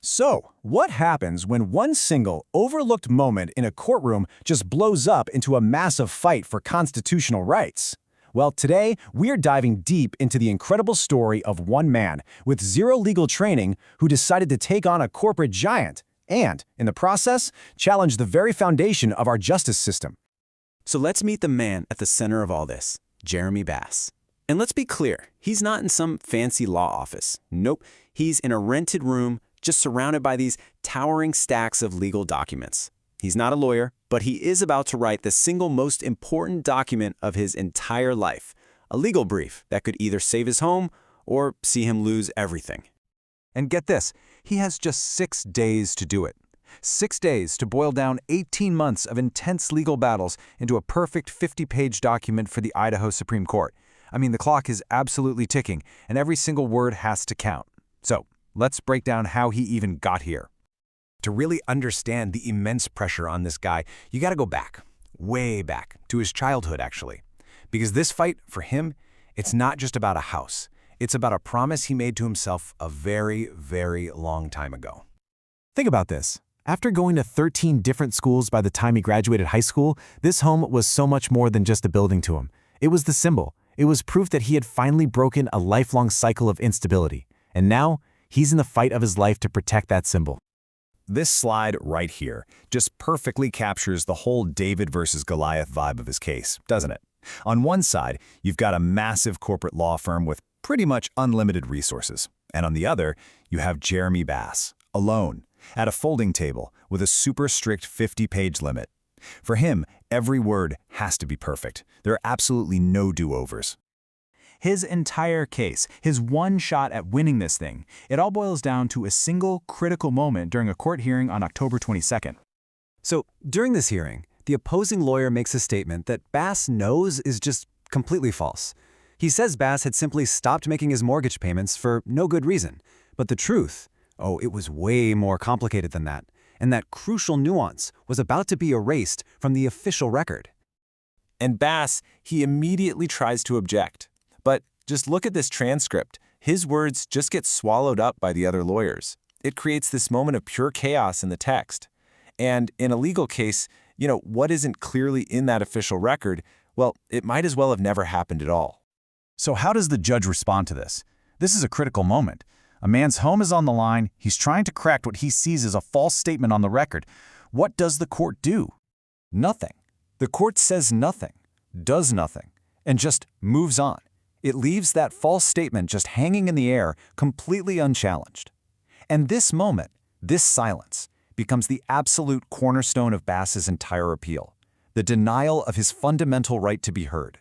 So, what happens when one single, overlooked moment in a courtroom just blows up into a massive fight for constitutional rights? Well, today, we're diving deep into the incredible story of one man with zero legal training who decided to take on a corporate giant and, in the process, challenge the very foundation of our justice system. So let's meet the man at the center of all this, Jeremy Bass. And let's be clear, he's not in some fancy law office. Nope, he's in a rented room just surrounded by these towering stacks of legal documents. He's not a lawyer, but he is about to write the single most important document of his entire life, a legal brief that could either save his home or see him lose everything. And get this, he has just 6 days to do it. 6 days to boil down 18 months of intense legal battles into a perfect 50-page document for the Idaho Supreme Court. I mean, the clock is absolutely ticking, and every single word has to count. So, let's break down how he even got here. To really understand the immense pressure on this guy, you gotta go back, way back, to his childhood, actually. Because this fight, for him, it's not just about a house. It's about a promise he made to himself a very, very long time ago. Think about this. After going to 13 different schools by the time he graduated high school, this home was so much more than just a building to him. It was the symbol. It was proof that he had finally broken a lifelong cycle of instability. And now, he's in the fight of his life to protect that symbol. This slide right here just perfectly captures the whole David versus Goliath vibe of his case, doesn't it? On one side, you've got a massive corporate law firm with pretty much unlimited resources. And on the other, you have Jeremy Bass, alone, at a folding table with a super strict 50-page limit. For him, every word has to be perfect. There are absolutely no do-overs. His entire case, his one shot at winning this thing, it all boils down to a single critical moment during a court hearing on October 22nd. So, during this hearing, the opposing lawyer makes a statement that Bass knows is just completely false. He says Bass had simply stopped making his mortgage payments for no good reason. But the truth, it was way more complicated than that. And that crucial nuance was about to be erased from the official record. And Bass, he immediately tries to object. But just look at this transcript. His words just get swallowed up by the other lawyers. It creates this moment of pure chaos in the text. And in a legal case, what isn't clearly in that official record, well, it might as well have never happened at all. So how does the judge respond to this? This is a critical moment. A man's home is on the line. He's trying to correct what he sees as a false statement on the record. What does the court do? Nothing. The court says nothing, does nothing, and just moves on. It leaves that false statement just hanging in the air, completely unchallenged. And this moment, this silence, becomes the absolute cornerstone of Bass's entire appeal, the denial of his fundamental right to be heard.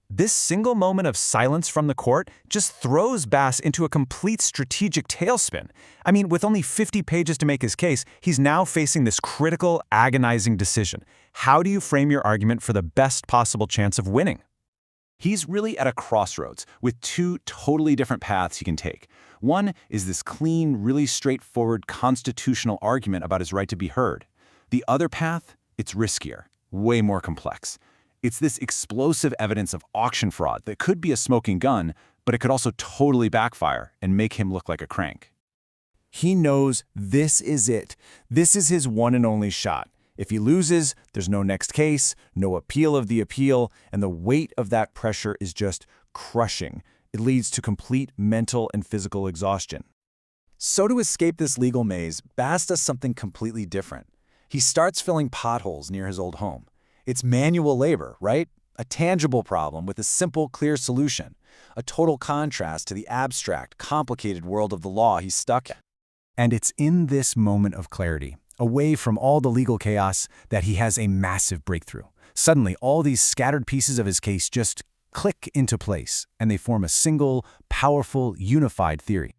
This single moment of silence from the court just throws Bass into a complete strategic tailspin. I mean, with only 50 pages to make his case, he's now facing this critical, agonizing decision. How do you frame your argument for the best possible chance of winning? He's really at a crossroads with two totally different paths he can take. One is this clean, really straightforward constitutional argument about his right to be heard. The other path, it's riskier, way more complex. It's this explosive evidence of auction fraud that could be a smoking gun, but it could also totally backfire and make him look like a crank. He knows this is it. This is his one and only shot. If he loses, there's no next case, no appeal of the appeal, and the weight of that pressure is just crushing. It leads to complete mental and physical exhaustion. So to escape this legal maze, Bass does something completely different. He starts filling potholes near his old home. It's manual labor, right? A tangible problem with a simple, clear solution. A total contrast to the abstract, complicated world of the law he's stuck in. And it's in this moment of clarity, away from all the legal chaos, that he has a massive breakthrough. Suddenly, all these scattered pieces of his case just click into place, and they form a single, powerful, unified theory.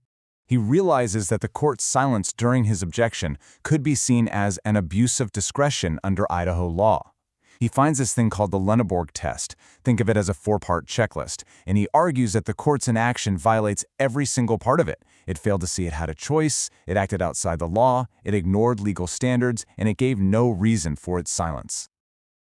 He realizes that the court's silence during his objection could be seen as an abuse of discretion under Idaho law. He finds this thing called the Lunenburg test. Think of it as a 4-part checklist, and he argues that the court's inaction violates every single part of it. It failed to see it had a choice, it acted outside the law, it ignored legal standards, and it gave no reason for its silence.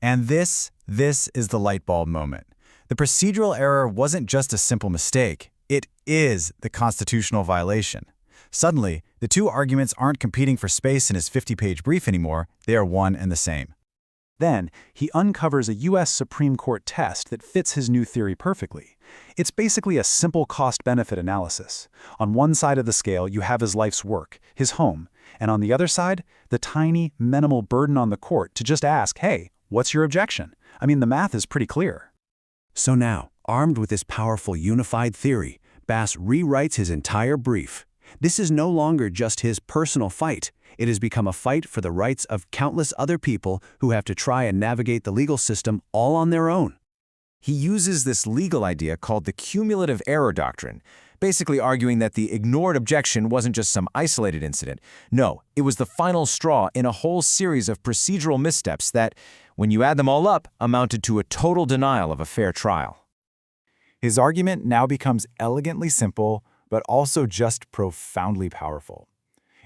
And this is the light bulb moment. The procedural error wasn't just a simple mistake. It is the constitutional violation. Suddenly, The two arguments aren't competing for space in his 50-page brief anymore, they are one and the same. Then, he uncovers a U.S. Supreme Court test that fits his new theory perfectly. It's basically a simple cost-benefit analysis. On one side of the scale, you have his life's work, his home, and on the other side, the tiny, minimal burden on the court to just ask, hey, what's your objection? I mean, the math is pretty clear. So now, armed with this powerful unified theory, Bass rewrites his entire brief. This is no longer just his personal fight. It has become a fight for the rights of countless other people who have to try and navigate the legal system all on their own. He uses this legal idea called the cumulative error doctrine, basically arguing that the ignored objection wasn't just some isolated incident. No, it was the final straw in a whole series of procedural missteps that, when you add them all up, amounted to a total denial of a fair trial. His argument now becomes elegantly simple, but also just profoundly powerful.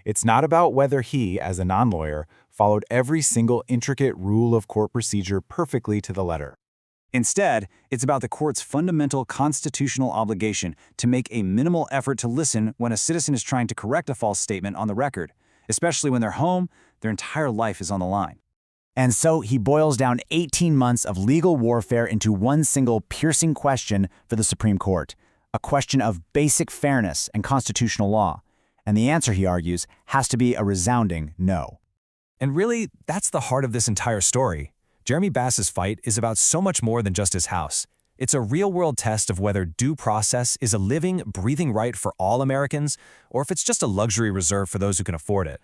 It's not about whether he, as a non-lawyer, followed every single intricate rule of court procedure perfectly to the letter. Instead, it's about the court's fundamental constitutional obligation to make a minimal effort to listen when a citizen is trying to correct a false statement on the record, especially when they're home, their entire life is on the line. And so he boils down 18 months of legal warfare into one single piercing question for the Supreme Court, a question of basic fairness and constitutional law. And the answer, he argues, has to be a resounding no. And really, that's the heart of this entire story. Jeremy Bass's fight is about so much more than just his house. It's a real-world test of whether due process is a living, breathing right for all Americans, or if it's just a luxury reserved for those who can afford it.